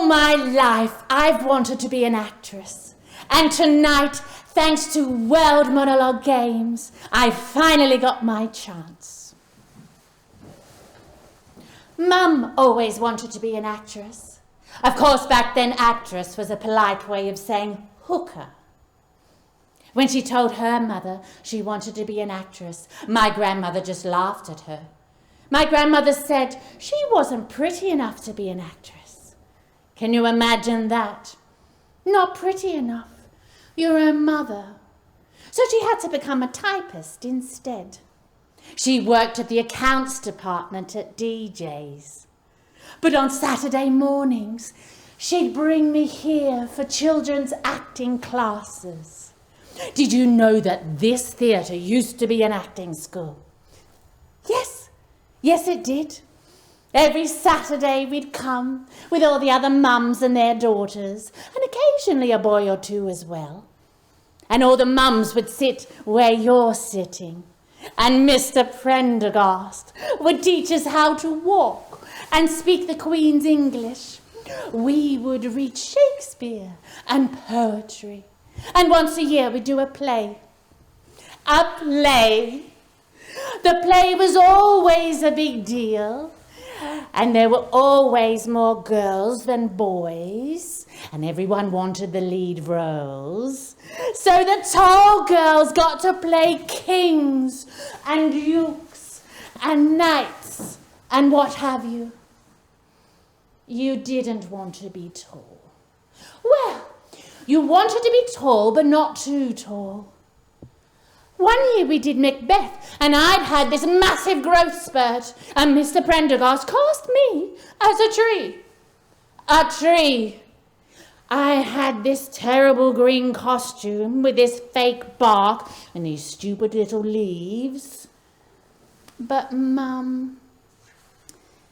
my life, I've wanted to be an actress. And tonight, thanks to World Monologue Games, I finally got my chance. Mum always wanted to be an actress. Of course, back then, actress was a polite way of saying hooker. When she told her mother she wanted to be an actress, my grandmother just laughed at her. My grandmother said she wasn't pretty enough to be an actress. Can you imagine that? Not pretty enough. You're her mother. So she had to become a typist instead. She worked at the accounts department at DJ's. But on Saturday mornings, she'd bring me here for children's acting classes. Did you know that this theatre used to be an acting school? Yes, it did. Every Saturday we'd come with all the other mums and their daughters, and occasionally a boy or two as well. And all the mums would sit where you're sitting, and Mr. Prendergast would teach us how to walk and speak the Queen's English. We would read Shakespeare and poetry, and once a year we'd do a play. A play! The play was always a big deal, and there were always more girls than boys, and everyone wanted the lead roles. So the tall girls got to play kings and dukes and knights and what have you. You didn't want to be tall. Well, you wanted to be tall, but not too tall. One year we did Macbeth, and I'd had this massive growth spurt, and Mr. Prendergast cast me as a tree. A tree. I had this terrible green costume with this fake bark and these stupid little leaves. But Mum,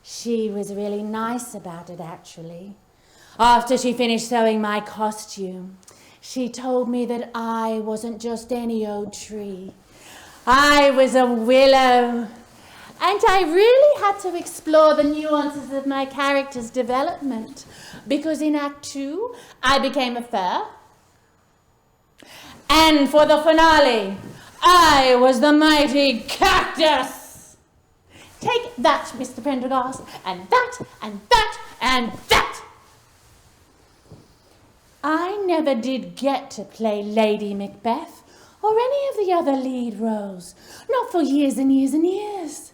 she was really nice about it, actually. After she finished sewing my costume, she told me that I wasn't just any old tree. I was a willow. And I really had to explore the nuances of my character's development, because in Act 2, I became a fir. And for the finale, I was the mighty cactus. Take that, Mr. Prendergast, and that, and that, and that. I never did get to play Lady Macbeth or any of the other lead roles, not for years and years and years.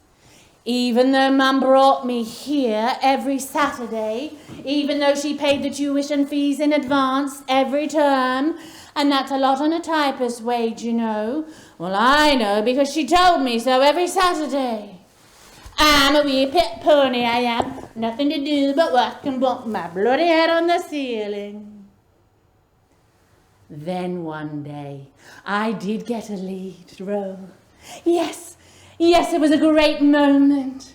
Even though Mum brought me here every Saturday, even though she paid the tuition fees in advance every term, and that's a lot on a typist's wage, you know. Well, I know because she told me so every Saturday. I'm a wee pet pony, I am. Nothing to do but work and bump my bloody head on the ceiling. Then one day, I did get a lead role. Yes, it was a great moment.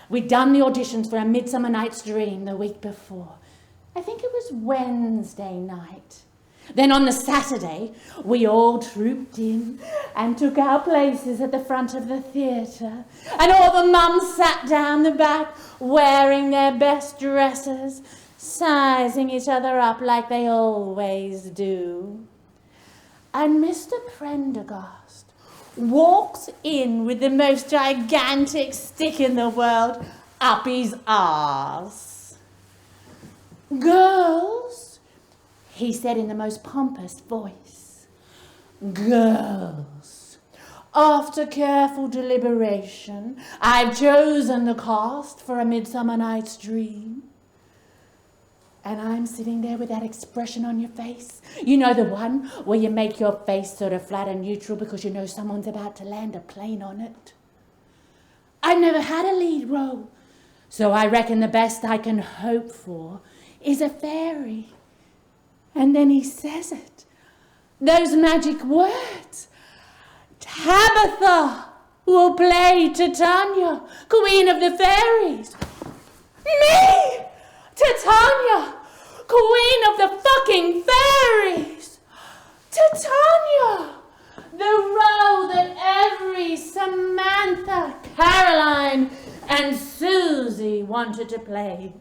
We'd done the auditions for A Midsummer Night's Dream the week before. I think it was Wednesday night. Then on the Saturday, we all trooped in and took our places at the front of the theatre. And all the mums sat down the back, wearing their best dresses, sizing each other up like they always do. And Mr. Prendergast walks in with the most gigantic stick in the world up his arse. "Girls," he said in the most pompous voice, "girls, after careful deliberation, I've chosen the cast for A Midsummer Night's Dream." And I'm sitting there with that expression on your face. You know, the one where you make your face sort of flat and neutral because you know someone's about to land a plane on it. I've never had a lead role, so I reckon the best I can hope for is a fairy. And then he says it. Those magic words. "Tabitha will play Titania, Queen of the Fairies." Me! Titania, Queen of the fucking Fairies! Titania! The role that every Samantha, Caroline, and Susie wanted to play.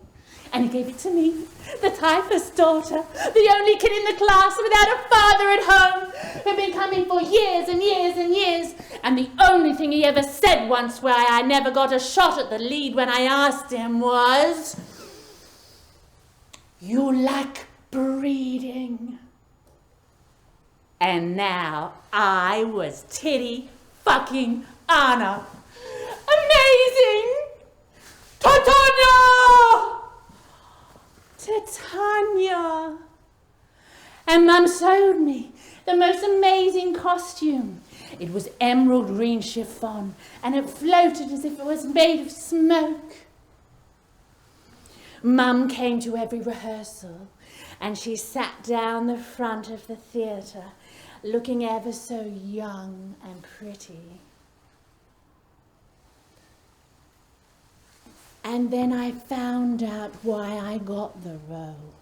And he gave it to me, the typist's daughter, the only kid in the class without a father at home, who'd been coming for years and years and years. And the only thing he ever said once why I never got a shot at the lead when I asked him was, "You like breeding." And now I was Titty fucking Anna. Amazing! Titania! Titania! And Mum sewed me the most amazing costume. It was emerald green chiffon, and it floated as if it was made of smoke. Mum came to every rehearsal, and she sat down the front of the theatre, looking ever so young and pretty. And then I found out why I got the role.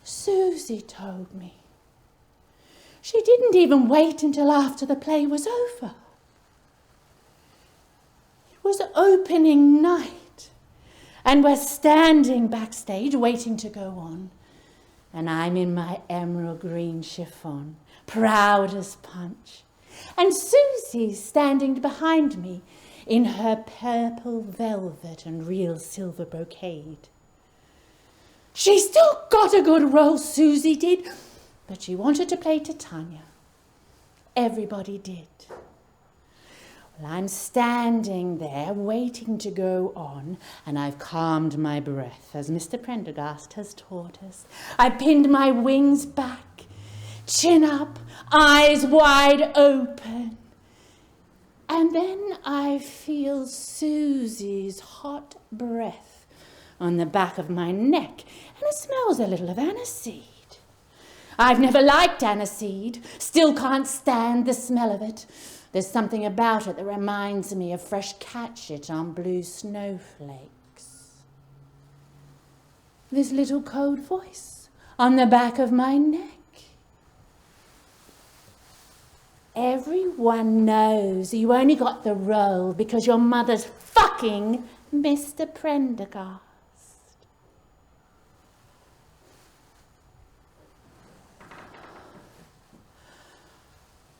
Susie told me. She didn't even wait until after the play was over. It was opening night, and we're standing backstage waiting to go on. And I'm in my emerald green chiffon, proud as punch. And Susie's standing behind me in her purple velvet and real silver brocade. She still got a good role, Susie did, but she wanted to play Titania. Everybody did. Well, I'm standing there waiting to go on, and I've calmed my breath, as Mr. Prendergast has taught us. I pinned my wings back, chin up, eyes wide open. And then I feel Susie's hot breath on the back of my neck, and it smells a little of aniseed. I've never liked aniseed, still can't stand the smell of it. There's something about it that reminds me of fresh cat shit on blue snowflakes. This little cold voice on the back of my neck. Everyone knows you only got the role because your mother's fucking Mr. Prendergast.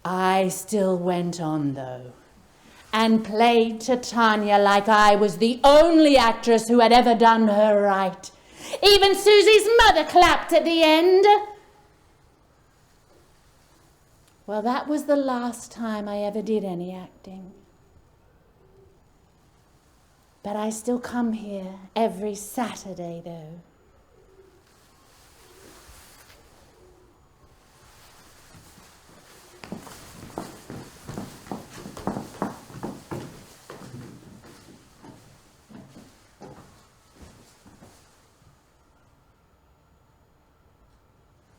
I still went on, though, and played Titania like I was the only actress who had ever done her right. Even Susie's mother clapped at the end. Well, that was the last time I ever did any acting. But I still come here every Saturday, though.